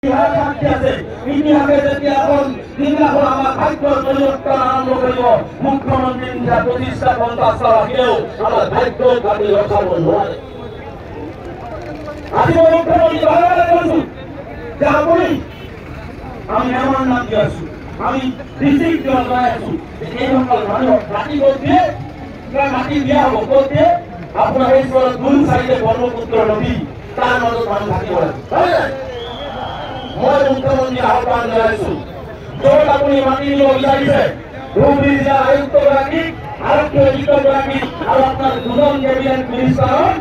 মুখ্যমন্ত্রী প্রতিষ্ঠা 50 রাখলেও আমার ভাগ্য কাটি রক্ষাবো নয়। আজি মুখ্যমন্ত্রী আমি এমন নাম দিয়ে আসছি, আমি ডিস্ট্রিক্ট আছি এই মানুষ মাটি করতে মাটি দিয়া হবো করতে আপনার এই দুই সাইডে ব্রহ্মপুত্র নদী তার মতো মানুষ থাকি বলে মই মুখ্যমন্ত্রী আহ্বান জানাইছো যত আপনি মাটি নিয়ে বিচাৰিছে ভূমি জিলাৰ আয়ুক্তগৰাকী আৰক্ষী অধীক্ষকগৰাকী আৰু আপোনাৰ দুজন কেবিনেট মিনিষ্টাৰ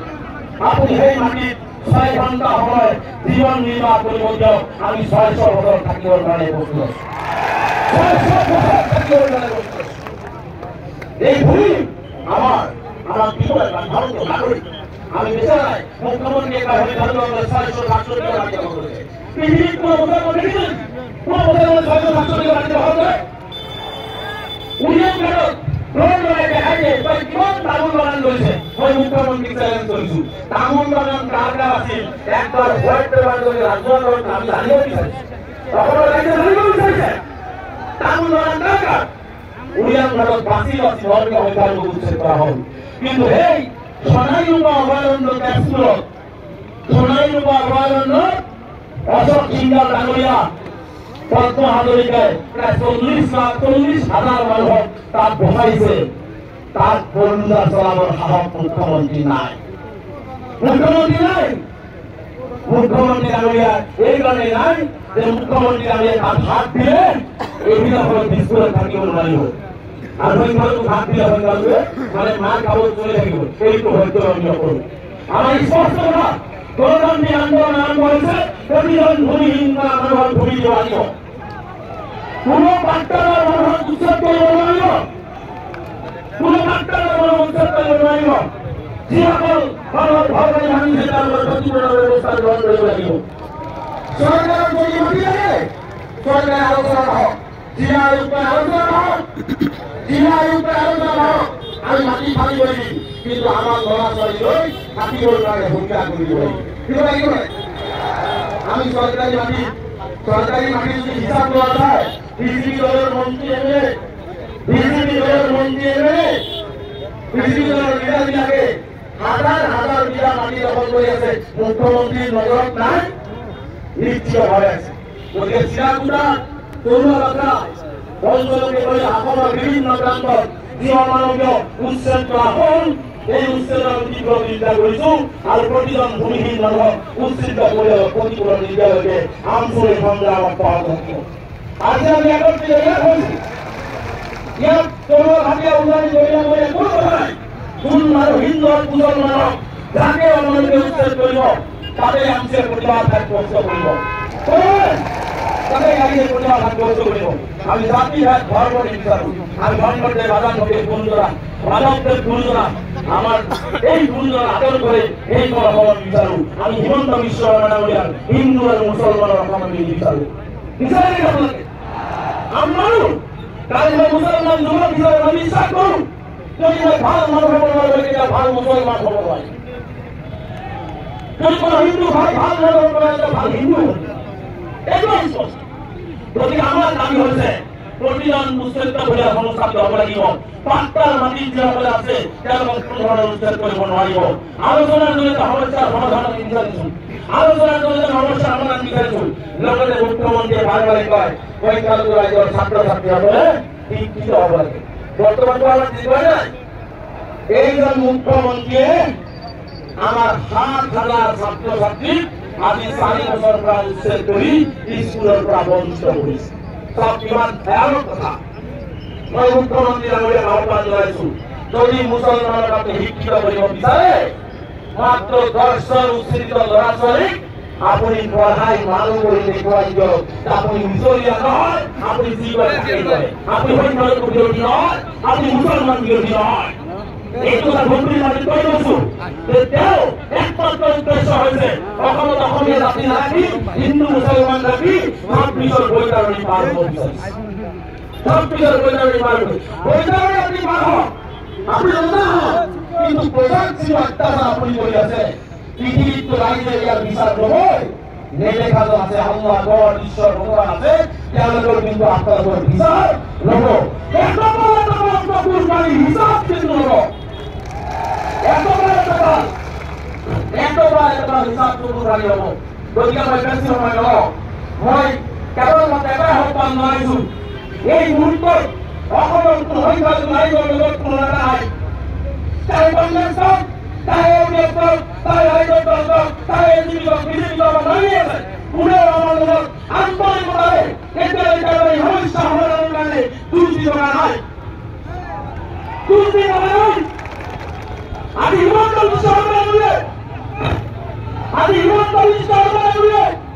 আপুনি সেই মাটিত 6 ঘণ্টা সময় জীবন নিৰ্বাহ কৰিব দিয়ক। আমি 600 বছৰ থাকিবৰ কাৰণে প্ৰস্তুত আছো। 600 বছৰ থাকিবৰ কাৰণে প্ৰস্তুত আছো। এই ভূমি আমাৰ পিছৰ ভাৰতীয় নাগৰিক আমি বিচাৰাই মুখ্যমন্ত্রী এবার হয়ে ভারত 600-700 টাকা মাটি দখল করেছে। পৃথিবীর কোন মুসলমান দেখেছেন কোন মুসলমান 600-700 টাকা মাটি দখল করে? উনিয়ন কারক রোড লড়াই দেখাইছে তাই কিমান তামুল বাগান রয়েছে। ওই মুখ্যমন্ত্রী চ্যালেঞ্জ করেছি তামুল বাগান কার কার আছে একবার হোয়াইট পেপার করে রাজনগর আমি জানিয়ে দিয়েছি তখন রাজ্যে জানিয়ে দিয়েছে তামুল বাগান কার কার উনিয়ন কারক বাসি ধর্মীয় অধিকার উচ্ছেদ করা হবে। কিন্তু এই সোনাইরূপা অভয়ারণ্য ক্যাপসুলত সোনাইরূপা অভয়ারণ্য অশোক সিংহ ডাঙরিয়া পদ্ম হাজরিকায় প্রায় 40,000 মানুষ তার বসাইছে তার পরিণতা চলাবার সাহস মুখ্যমন্ত্রী নাই। মুখ্যমন্ত্রী ডাঙরিয়া এই কারণে নাই যে মুখ্যমন্ত্রী ডাঙরিয়া তার হাত দিলে এইবিলাক বিস্ফোরণ থাকিব নোৱাৰিব আর ওই ভালো ভাত দিলে হয়ে যাবে মানে মার খাবার চলে থাকিব এইটু হয়তো আমি নকরো। আমার স্পষ্ট কথা গণতান্ত্রিক আন্দোলন আরম্ভ হয়েছে প্রতিজন ভূমিহীন মানুষ ভূমি দেওয়া দিব কোন বার্তার মানুষ উচ্ছেদ কৰিব নোৱাৰিব কোন বাৰ্তাৰ মানুষ উচ্ছেদ কৰিব নোৱাৰিব যিসকল মানুহৰ ঘৰ বাৰী ভাঙিছে তেওঁলোকৰ ক্ষতিপূৰণৰ ব্যৱস্থা গ্ৰহণ কৰিব লাগিব। চৰকাৰৰ যদি মাটি লাগে চৰকাৰে আলোচনা হওক জিলা আয়ুক্তৰ আলোচনা হওক জিলা আয়ুক্তৰ আলোচনা হওক আমি মাটি ফালি কৰি কিন্তু আমাৰ ল'ৰা ছোৱালী লৈ কাটিবৰ কাৰণে ভূমিকা কৰিব লাগিব। আমি সরকারি মাটি যদি হিসাব করা যায় বিজেপি দলের মন্ত্রী এমএলএ বিজেপি দলের নেতাবিলাকে হাজার বিঘা মাটি দখল করে আছে মুখ্যমন্ত্রীর নজরত নাই নিশ্চিত হয়ে আছে। গতিকে চিৰাকুটা তৰুণা অঞ্চলকে লৈ অসমৰ বিভিন্ন প্ৰান্তত যি অমানৱীয় উচ্ছেদ কৰা হ'ল এই উচ্ছেদৰ তীব্ৰ নিন্দা কৰিছো আৰু প্ৰতিজন ভূমিহীন মানুহক উচ্ছেদ ক্ষতিপূৰণ নিদিয়ালৈকে আমচুৰি সংগ্ৰাম অব্যাহত থাকিব। আজি আমি একত্ৰিত হৈছো ইয়াত তৰুণ হাতীয়া উন্নয়ন কৰিবলৈ কোনো কথা নাই। কোন মানুহ হিন্দু মুছলমানক যাকে অমানৱীয় উচ্ছেদ কৰিব তাতে আমচুৱে প্ৰতিবাদ সাব্যস্ত কৰিব তাতে গাড়িয়ে প্ৰতিবাদ সাব্যস্ত কৰিব। আমি জাতিভেদ ধৰ্ম নিবিচাৰো আমি ধৰ্মতে বাধা নদীৰ গুৰুজনা মাধৱদেৱ গুৰুজনা আমাৰ এই গুৰুজন আদৰ কৰে এই অসম বিচাৰো। আমি হিমন্ত বিশ্ব শৰ্মা হিন্দু আৰ মুসলমানেৰ অসম বিচাৰো বিচাৰে আপোনালোকে আমাৰো কালি মই মুছলমান যুৱক হিচাপে মই বিশ্বাস কৰো যদি মই ভাল মানুহ হ'ব নোৱাৰো তেতিয়া ভাল মুছলমান হ'ব নোৱাৰিম যদি কোনো হিন্দু ভাল মানুহ হ'ব নোৱাৰে ভাল হিন্দু হ'ব এইটো স্পষ্ট। গতিকে আমাৰ দাবী হৈছে প্ৰতিজন মুছলিম পৰিয়াল সংস্থাপিত হ'ব লাগিব। পাঁচটাৰ মাটি যিসকলে আছে তেওঁলোকক কোনো ধৰণৰ উচ্ছেদ কৰিব নোৱাৰিব। আলোচনাৰ জৰিয়তে সমস্যাৰ সমাধান বিচাৰিছো আলোচনাৰ জৰিয়তে সমস্যাৰ সমাধান বিচাৰিছো। লগতে মুখ্যমন্ত্ৰীয়ে বাৰে বাৰে কয় সংখ্যালঘু ৰাজ্যৰ ছাত্ৰ ছাত্ৰীসকলে শিক্ষিত হ'ব লাগে। বৰ্তমানটো আমাৰ জীৱন নাই এইজন মুখ্যমন্ত্ৰীয়ে আমাৰ 7,000 ছাত্ৰ ছাত্ৰীক আজি 4 বছৰৰ পৰা উচ্ছেদ কৰি স্কুলৰ পৰা বঞ্চিত কৰিছে। সব কিমান ভয়ানক কথা। মই মুখ্যমন্ত্ৰী ডাঙৰিয়াক আহ্বান জনাইছো যদি মুছলমানক আপনি শিক্ষিত কৰিব বিচাৰে মাত্ৰ 10জন উচ্ছেদিত ল'ৰা ছোৱালীক আপুনি পঢ়াই মানুহ কৰি দেখুৱাই দিয়ক। আপুনি মিছলীয়া নহয় আপুনি যি কৰে আপুনি সংখ্যালঘু বিৰোধী নহয় আপুনি মুছলমান বিৰোধী নহয়। এইটো এটা গম্ভীৰ মাটিত কৈ গৈছো যে তেওঁ একমাত্ৰ উদ্দেশ্য হৈছে অসমত অসমীয়া জাতি নাৰাখি হিন্দু মুছলমান ৰাখি সব নিজৰ বৈতাৰণি পাৰ হ'ব বিচাৰিছে। সব নিজৰ বৈতাৰণি পাৰ হ'ব বৈতাৰণি আপুনি পাৰ হওক আপুনি জনা হওক কিন্তু প্ৰজাক যি অত্যাচাৰ আপুনি কৰি আছে পৃথিৱীতটো ৰাইজে ইয়াৰ বিচাৰ নহয় নেটে খাজো আছে আল্লাহ গড ঈশ্বর ভগবান আছে কেয়ামতের কিন্তু আপনার উপর বিচার নেব এত বড় একটা কুরবানি হিসাব কিন্তু নেব এত বড় একটা হিসাব কুরবানি নেব গতিকে মই বেশি সময় নেব মই কেবল মতে এটা আহ্বান জনাইছো এই মুহূর্তত অসমৰ সংখ্যালঘু ৰাইজৰ লগত কোনো নেতা নাই তাই কংগ্ৰেছ হওক তাই এনডিএফ হওক তাই ৰাইজৰ দল হওক তাই এনডিপি হওক বিজেপি হওক মানি আছে কোনেও আমাৰ লগত আন্তৰিকতাৰে এতিয়ালৈকে এই সমস্যা সমাধানৰ কাৰণে দুৰ্নীতি কৰা নাই আজি হিমন্ত বিশ্ব শৰ্মাই আজি হিমন্ত বিশ্ব শৰ্মাই